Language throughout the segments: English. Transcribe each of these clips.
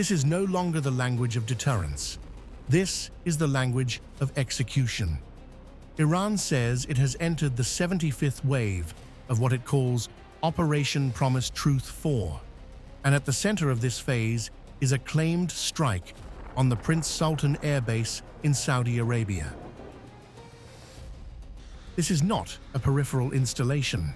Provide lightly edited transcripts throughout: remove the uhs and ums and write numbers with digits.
This is no longer the language of deterrence. This is the language of execution. Iran says it has entered the 75th wave of what it calls Operation Promise Truth 4. And at the center of this phase is a claimed strike on the Prince Sultan Air Base in Saudi Arabia. This is not a peripheral installation.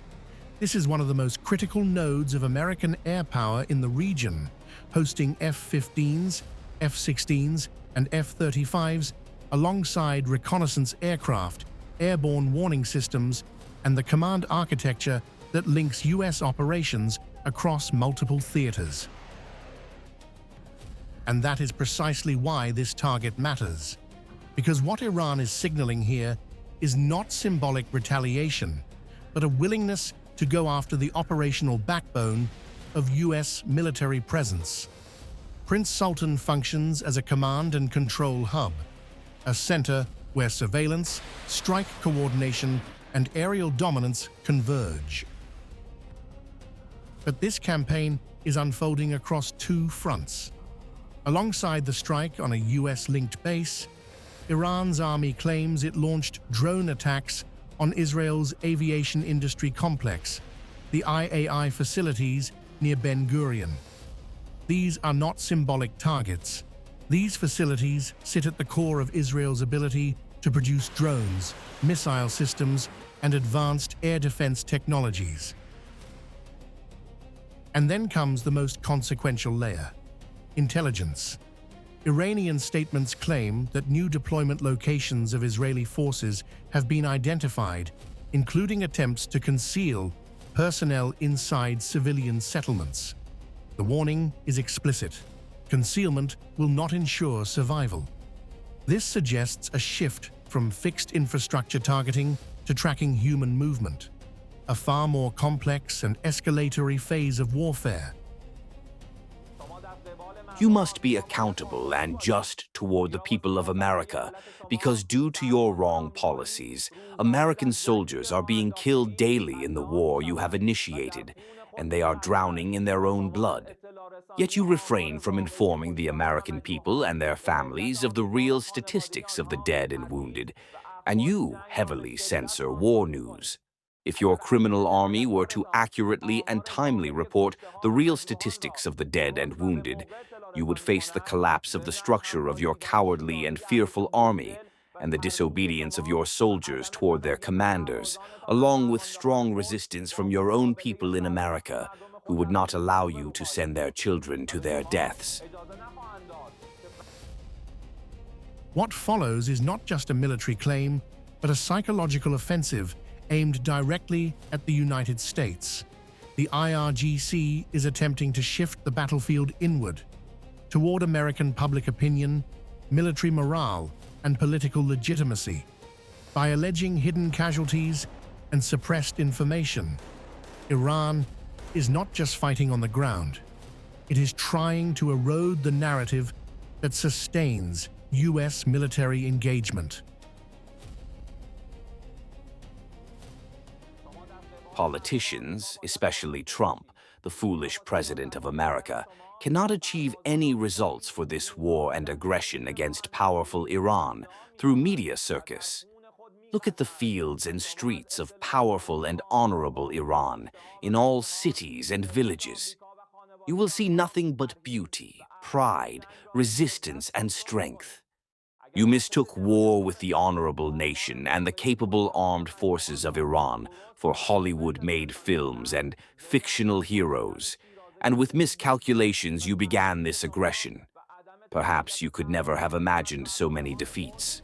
This is one of the most critical nodes of American air power in the region, hosting F-15s, F-16s, and F-35s alongside reconnaissance aircraft, airborne warning systems, and the command architecture that links U.S. operations across multiple theaters. And that is precisely why this target matters. Because what Iran is signaling here is not symbolic retaliation, but a willingness to go after the operational backbone of U.S. military presence. Prince Sultan functions as a command and control hub, a center where surveillance, strike coordination, and aerial dominance converge. But this campaign is unfolding across two fronts. Alongside the strike on a US-linked base, Iran's army claims it launched drone attacks on Israel's aviation industry complex, the IAI facilities near Ben Gurion. These are not symbolic targets. These facilities sit at the core of Israel's ability to produce drones, missile systems, and advanced air defense technologies. And then comes the most consequential layer: intelligence. Iranian statements claim that new deployment locations of Israeli forces have been identified, including attempts to conceal personnel inside civilian settlements. The warning is explicit: concealment will not ensure survival. This suggests a shift from fixed infrastructure targeting to tracking human movement, a far more complex and escalatory phase of warfare. You must be accountable and just toward the people of America, because due to your wrong policies, American soldiers are being killed daily in the war you have initiated, and they are drowning in their own blood. Yet you refrain from informing the American people and their families of the real statistics of the dead and wounded, and you heavily censor war news. If your criminal army were to accurately and timely report the real statistics of the dead and wounded, you would face the collapse of the structure of your cowardly and fearful army and the disobedience of your soldiers toward their commanders, along with strong resistance from your own people in America, who would not allow you to send their children to their deaths. What follows is not just a military claim, but a psychological offensive aimed directly at the United States. The IRGC is attempting to shift the battlefield inward, toward American public opinion, military morale, and political legitimacy, by alleging hidden casualties and suppressed information. Iran is not just fighting on the ground. It is trying to erode the narrative that sustains U.S. military engagement. Politicians, especially Trump, the foolish president of America, cannot achieve any results for this war and aggression against powerful Iran through media circus. Look at the fields and streets of powerful and honorable Iran in all cities and villages. You will see nothing but beauty, pride, resistance, and strength. You mistook war with the honorable nation and the capable armed forces of Iran for Hollywood-made films and fictional heroes, and with miscalculations you began this aggression. Perhaps you could never have imagined so many defeats.